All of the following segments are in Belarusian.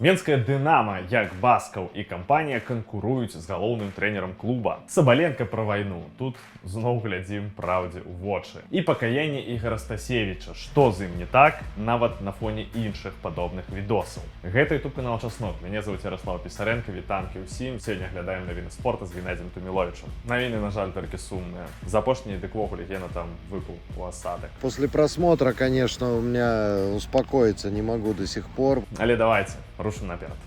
Менская Дынама, як Баскаў і кампанія канкуруюць з галоўным трэнерам клуба. Сабаленко пра вайну. Тут зноў глядзім праўдзе ў вочы. І пакаянне Ігора Стасевіча. Што з ім не так, нават на фоне іншых падобных відосаў. Гэта YouTube канал Часнок. Мяне зовут Ярослав Пісаренко. Вітанкі ўсім. Сёння глядаем навіны спорта з Геннадзем Туміловічам. Навіны, на жаль, толькі сумныя. За апошнія дык вогуле Гена там выпал у асадак. После просмотра, конечно, у меня успокоиться не могу до сих пор. Але давайте, рушым наперад.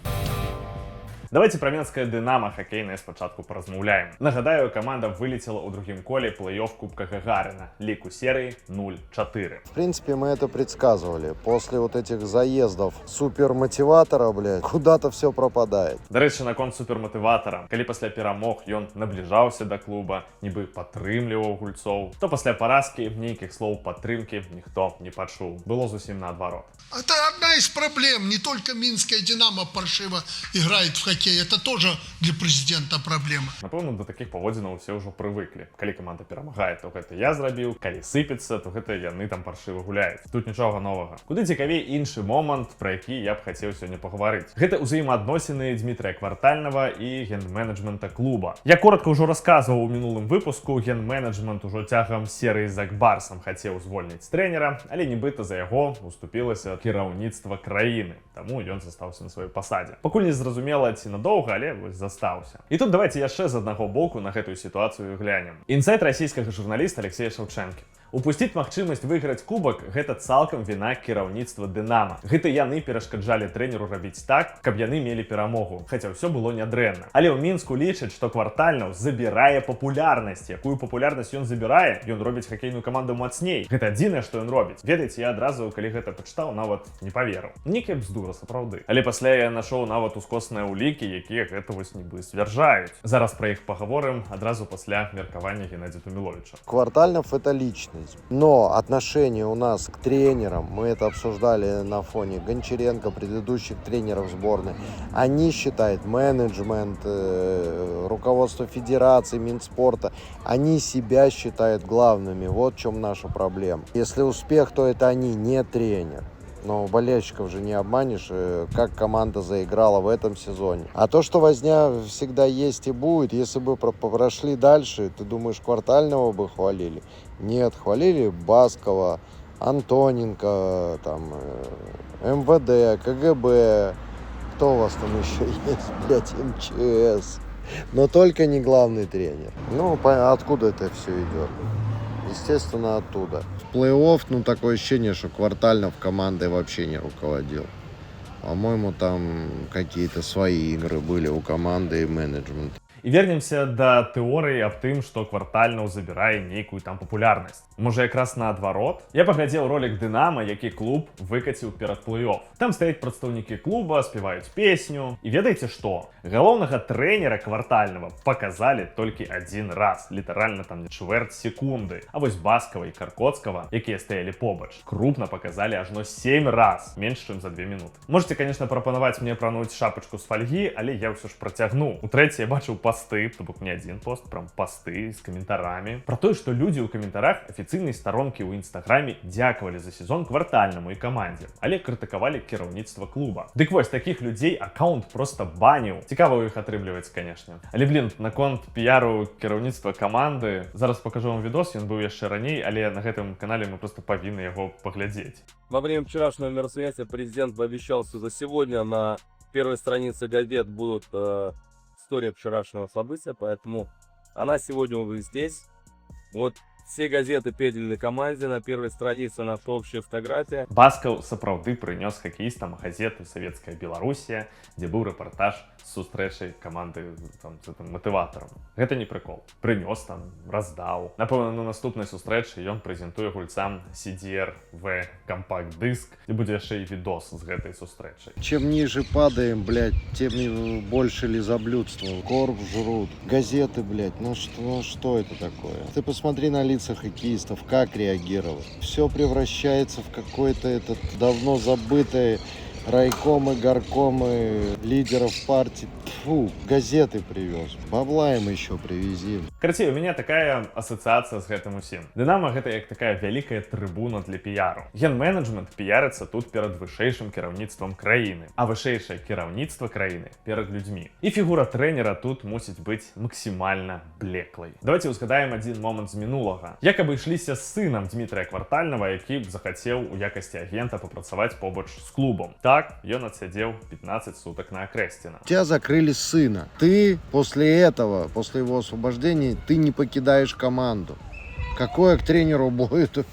Давайте про Менская Дынама хоккейная спачатку поразмаўляем. Нагадаю, команда вылетела ў другім коле плей-офф Кубка Гагарина. Лік у серии 0-4. В принципе, мы это предсказывали. После вот этих заездов супермотиватора, блядь, куда-то все пропадает. До рэчы, наконт супермотыватора. Калі пасля перамог ён набліжаўся да клуба, нібы падтрымліваў гульцоў, то пасля паразкі нейкіх слоў падтрымкі ніхто не пачуў. Было зусім наадварот. Это одна из проблем. Не только Минская Динамо паршиво играет в хоккей. Это тоже для президента проблема. Напэўна, до таких паводзінаў все ўжо прывыклі. Калі каманда перамагае, то гэта я зрабіў. Калі сыпецца, то гэта яны там паршыва гуляюць. Тут нічога новага. Куды цікавей іншы момант, пра які я б хацеў сёння пагаварыць. Гэта ўзаемаадносіны Дмітрия Квартальнага і ген-менеджмента клуба. Я коротко ўжо расказваў у мінулым выпуску. Ген-менеджмент ужо цягам серыі з Акбарсам хацеў звольніць трэнера, але нібыта за яго уступілася кіраўніцтва краіны. Таму ён застаўся на сваёй пасадзе. Пакуль не зразумела, ці надоўга, але вось застаўся. І тут давайте яшчэ з аднаго боку на гэтую сітуацыю глянем. Інсайт расійскага журналіста Алексея Шаўчэнкі. Упусціць магчымасць выйграць кубак – гэта цалкам віна кіраўніцтва Дынама. Гэта яны перашкаджалі трэнеру рабіць так, каб яны мелі перамогу, хаця ўсё было нядрэнна. Але ў Мінску лічаць, што Квартальнаў забірае папулярнасць. Якую папулярнасць ён забірае? Ён робіць хакейную каманду мацней. Гэта адзінае, што ён робіць. Ведаеце, я адразу, калі гэта пачытаў, нават не паверыў. Нейкая бздура, сапраўды. Але пасля я нашоў нават ускосныя ўлікі, якія гэта вось нібы сцвярджаюць. Зараз пра іх пагаворым адразу пасля меркавання Геннадзя Туміловіча. Квартальнов — это личность. Но отношение у нас к тренерам, мы это обсуждали на фоне Гончаренко, предыдущих тренеров сборной, они считают, менеджмент, руководство федерации, Минспорта, они себя считают главными. Вот в чем наша проблема. Если успех, то это они, не тренер. Но болельщиков же не обманешь, как команда заиграла в этом сезоне. А то, что возня всегда есть и будет, если бы прошли дальше, ты думаешь, Квартального бы хвалили? Нет, хвалили Баскова, Антоненко, там, МВД, КГБ. Кто у вас там еще есть, блядь, МЧС? Но только не главный тренер. Ну, откуда это все идет? Естественно, оттуда. В плей-офф, такое ощущение, что Квартальнов командой вообще не руководил. По-моему, там какие-то свои игры были у команды и менеджмента. І вернемся да тэорыі аб тым, што Квартальнаў забірае нейкую там папулярнасць. Можа, якраз наадварот? Я паглядзеў ролик Дынама, які клуб выкаціў перад плей-офф. Там стаяць прадстаўнікі клуба, спяваюць песню. І ведаеце што? Галоўнага трэнера Квартальнага паказалі толькі адзін раз. Літаральна там чвэрць секунды. А вось Баскава і Каркоцкага, якія стаялі побач, крупна паказалі ажно 7 раз, менш чым за 2 минуты. Можете, конечно, прапанаваць мне прануць шапачку з фальгі, але я ўсё ж працягну. Утрэце я бачыў посты, то бок не один пост, прям посты с комментариями про то, что люди у комментариях официальной сторонки у Инстаграме дяковали за сезон Квартальному и команде, але критиковали кіраўніцтва клуба. Дык вось, таких людей аккаунт просто банил. Цікаво их отрыбліваць, конечно. Але, блин, наконт пиару кіраўніцтва команды, зараз покажу вам видос, он был яшчэ раней, але на гэтым канале мы просто повинны его поглядеть. Во время вчерашнего мероприятия президент пообещал, что за сегодня на первой странице газет будут история вчерашнего события, поэтому она сегодня уже здесь. Вот все газеты передали команде, на первой странице наша общая фотография. Баскаў сапраўды прынёс хакеістам газету «Советская Белоруссия», дзе быў рэпартаж з сустрэчай каманды там, з гэтым матыватарам. Гэта не прыкол. Прынёс там, раздаў. Напэўна, на наступнай сустрэчы ён прэзентуе гульцам CDR-V кампакт-дыск, дзе будзе яшчэ і відос з гэтай сустрэчай. Чем ниже падаем, блядь, тем больше лизоблюдства. Корм жрут. Газеты, блядь, что это такое? Ты посмотри на лица хоккеистов, как реагировать. Все превращается в какое-то давно забытое райкомы, горкомы, лидеров партий. Фу, газеты привез. Бабла им еще привези. Карацей, у меня такая ассоциация с гэтым усім. Дынама гэта як такая вялікая трыбуна для піяру. Ген-менеджмент піярыцца тут перад вышэйшым кіраўніцтвам краіны, а вышэйшае кіраўніцтва краіны перад людзьмі. І фігура трэнера тут мусіць быць максімальна блеклай. Давайте узгадаем адзін момант з минулага. Як абышліся з сынам Дмітрия Квартальнага, які б захацеў у якасці агента папрацаваць побач з клубом. Так, ён адсядзеў 15 суток на Акрэсціна. Тебя закрыли сына. Ты после этого, после его освобождения, ты не покидаешь команду. Какое к тренеру будет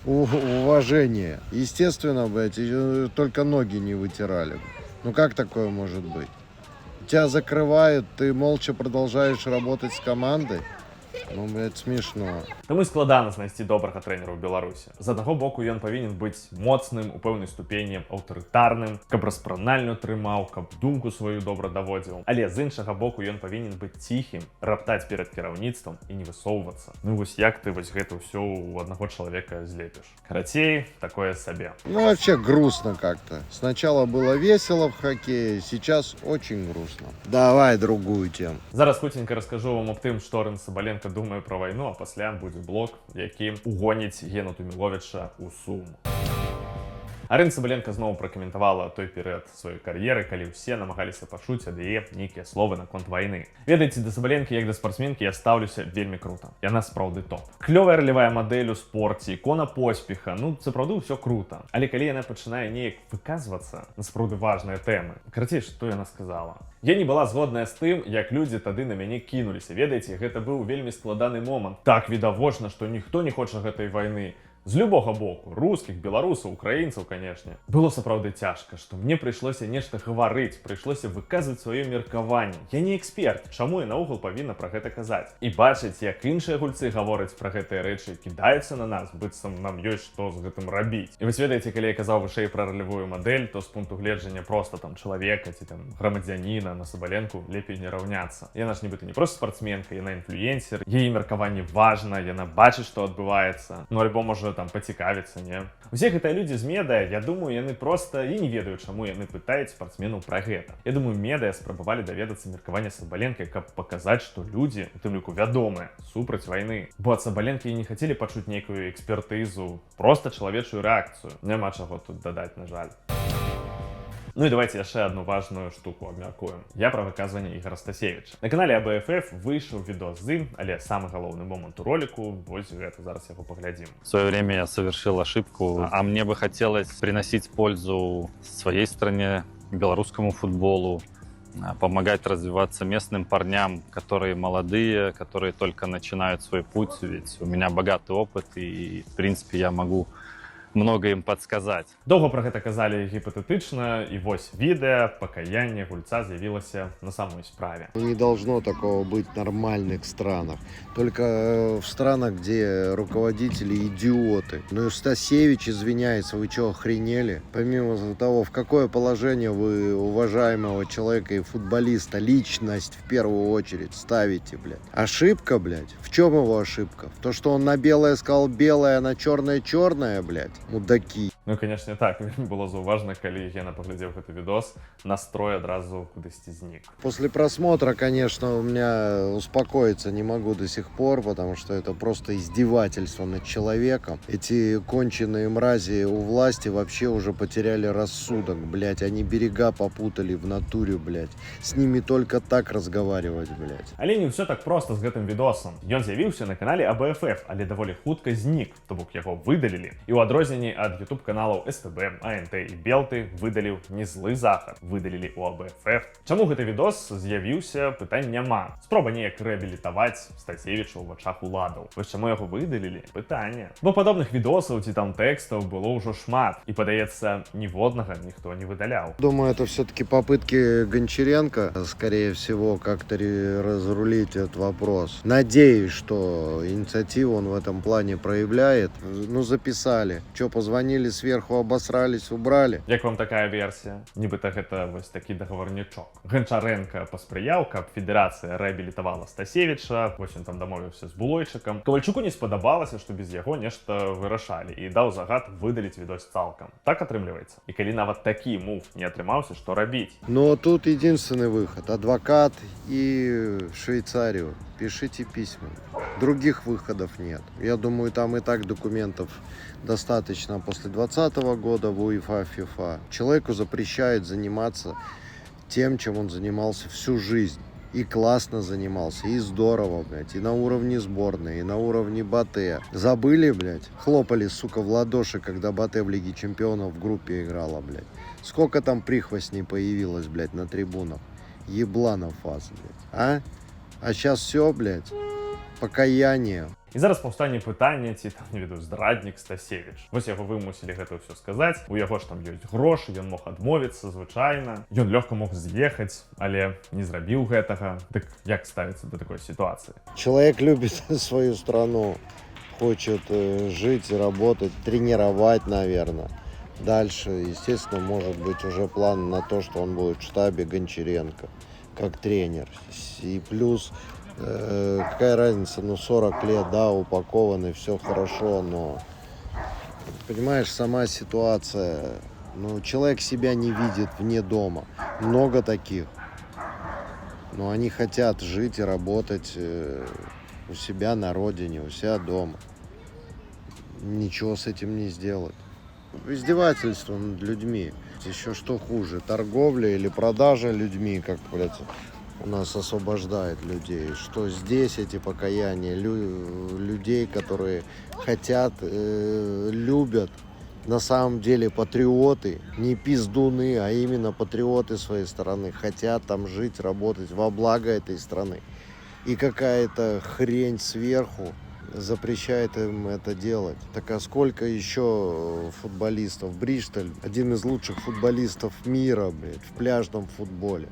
уважение? Естественно, блядь, только ноги не вытирали. Ну как такое может быть? Тебя закрывают, ты молча продолжаешь работать с командой? Ну, блядь, смешно. Таму складана знайсці добрага трэнера ў Беларусі. З аднаго боку, ён павінен быць моцным, у пэўнай ступені аўтарытарным, каб распранальную трымаў, каб думку сваю добра даводзіў. Але з іншага боку, ён павінен быць ціхім, раптаць перад кіраўніцтвам і не высоўвацца. Ну вось як ты вось гэта ўсё у аднаго чалавека злепіш? Карацей, такое сабе. Ну, вообще грустно как-то. Сначала было весело в хоккее, сейчас очень грустно. Давай другую тему. Зараз хуценька раскажу вам аб тым, што Арэн Сабаленка думае пра вайну, а пасля будзе блог, які угоніць Гену Туміловіча ў Сум. Арэн Сабаленка зноў пракаментавала той перыяд сваёй кар'еры, калі ўсе намагаліся пачуць ад яе нейкія словы наконт вайны. Ведаеце, да Сабаленкі як да спартсменкі я стаўлюся вельмі крута. Яна сапраўды топ. Клёвая ралевая мадэль у спорце, ікона поспеха, ну сапраўды ўсё крута. Але калі яна пачынае неяк выказвацца на сапраўды важныя тэмы, карацей, што яна сказала? Я не была згодная з тым, як людзі тады на мяне кінуліся. Ведаеце, гэта быў вельмі складаны момант. Так відавочна, што ніхто не хоча гэтай вайны. З любога боку, рускіх, беларусаў, украінцаў, канешне. Было сапраўды цяжка, што мне прыйшлося нешта гаварыць, прыйшлося выказваць сваё меркаванне. Я не эксперт, чаму я наогул павінна пра гэта казаць? І бачыць, як іншыя гульцы гавораць пра гэтыя рэчы, кідаюцца на нас, быццам нам ёсць што з гэтым рабіць. І вось ведаеце, калі я казаў вышэй пра ралевую мадэль, то з пункту гледжання проста там чалавека ці там грамадзяніна на Сабаленку лепей не раўняцца. Яна ж нібыта не проста спартсменка, яна інфлюенсер, яе меркаванне важна, яна бачыць, што адбываецца. Ну альбо можа там пацікавіцца, не? Усе гэтыя людзі з медыа, я думаю, яны проста і не ведаюць, чаму яны пытаюць спартсменаў пра гэта. Я думаю, медыа спрабавалі даведацца меркавання Сабаленкі, каб паказаць, што людзі, у тым ліку вядомыя, супраць вайны. Бо ад Сабаленкі не хацелі пачуць нейкую экспертызу, проста чалавечую рэакцыю. Няма чаго тут дадаць, на жаль. Ну і давайте яшчэ одну важную штуку абмяркуем. Я пра выказванне Ігора Стасевіча. На канале АБФФ выйшаў відос з ім, але самы галоўны момант у ролику, вось гэта, зараз яго поглядзім. В свое время я совершил ошибку, а мне бы хотелось приносить пользу своей стране, белорусскому футболу, помогать развиваться местным парням, которые молодые, которые только начинают свой путь, ведь у меня богатый опыт и, в принципе, я могу много им подсказать. Доўга пра гэта казалі гіпатэтычна, і вось відэа пакаяння гульца з'явілася на самой справе. Не должно такого быть в нормальных странах. Только в странах, где руководители идиоты. Ну и Стасевич извиняется, вы что, охренели? Помимо того, в какое положение вы уважаемого человека и футболиста, личность в первую очередь ставите, блядь. Ошибка, блядь? В чем его ошибка? То, что он на белое сказал белое, а на черное черное, блядь? Мудаки. Ну, конечно, так. Было зауважно, калі Гена поглядел этот видос, настрой одразу кудысьці знік. После просмотра, конечно, у меня успокоиться не могу до сих пор, потому что это просто издевательство над человеком. Эти конченые мрази у власти вообще уже потеряли рассудок, блядь. Они берега попутали в натуре, блядь. С ними только так разговаривать, блядь. Але не все так просто з гэтым відосам. Ён з'явіўся на канале АБФФ, але даволі хутка знік, то бок яго выдалілі. І ў адрозненні ад YouTube-каналаў СТБ, АНТ і Белты выдаліў не злы захад, выдалілі ў АБФФ. Чаму гэты відос з'явіўся, пытань няма. Спроба неяк рэабілітаваць Стасевіча ў вачах уладаў. Вось чаму яго выдалілі? Пытанне. Бо падобных відосаў ці там тэкстаў было ўжо шмат, і, падаецца, ніводнага ніхто не выдаляў. Думаю, это все-таки попытки Гончаренко, скорее всего, как-то разрулить этот вопрос. Надеюсь, что инициативу он в этом плане проявляет. Ну, записали. Че что, позвонили сверху, обосрались, убрали? Як вам такая версія? Нібыта гэта вось такі дагаварнічок. Гончаренко паспрыяў, каб федэрацыя рэабілітавала Стасевіча, вось ён там дамовіўся з Булойчыкам. Ковальчуку не спадабалася, што без яго нешта вырашалі, і даў загад выдаліць відос цалкам. Так атрымліваецца. І калі нават такі мув не атрымаўся, што рабіць? Но тут единственный выход. Адвокат и в Швейцарию. Пишите письма. Других выходов нет. Я думаю, там и так документов достаточно после 2020 года в УЕФА, ФИФА. Человеку запрещают заниматься тем, чем он занимался всю жизнь. И классно занимался, и здорово, блядь, и на уровне сборной, и на уровне Батэ. Забыли, блядь? Хлопали, сука, в ладоши, когда Батэ в Лиге Чемпионов в группе играла, блядь. Сколько там прихвостней появилось, блядь, на трибунах? Ебланов фаз, блядь. А сейчас все, блядь, покаяние. І зараз паўстане пытанне, ці там, не ведаю, здраднік Стасевіч. Вось яго вымусілі гэта ўсё сказаць. У яго ж там ёсць грошы, ён мог адмовіцца звычайна. Ён лёгка мог з'ехаць, але не зрабіў гэтага. Дык як ставіцца да такой сітуацыі? Человек любит свою страну, хочет жить, работать, тренировать, наверное. Дальше, естественно, может быть уже план на то, что он будет в штабе Гончаренко, как тренер. И плюс, какая разница, 40 лет, да, упакованы, все хорошо, но, понимаешь, сама ситуация, человек себя не видит вне дома. Много таких. Но они хотят жить и работать у себя на родине, у себя дома. Ничего с этим не сделать. Издевательство над людьми. Еще что хуже, торговля или продажа людьми, как, блядь, у нас освобождает людей. Что здесь эти покаяния людей, которые хотят, любят, на самом деле патриоты, не пиздуны, а именно патриоты своей страны, хотят там жить, работать во благо этой страны. И какая-то хрень сверху запрещает им это делать. Так а сколько еще футболистов? Бриштоль, один из лучших футболистов мира, блядь, в пляжном футболе.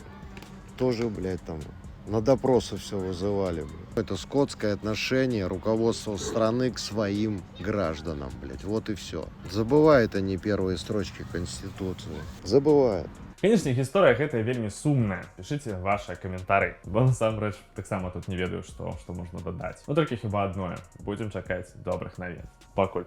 Тоже, блядь, там на допросы все вызывали, блядь. Это скотское отношение руководства страны к своим гражданам, блядь. Вот и все. Забывают они первые строчки Конституции. Забывают. Канечне, гісторыя гэтая вельмі сумная. Пішыце вашыя каментары, бо насамрэч таксама тут не ведаю, што можна дадаць. Ну толькі хіба адное. Будзем чакаць добрых навін. Пакуль.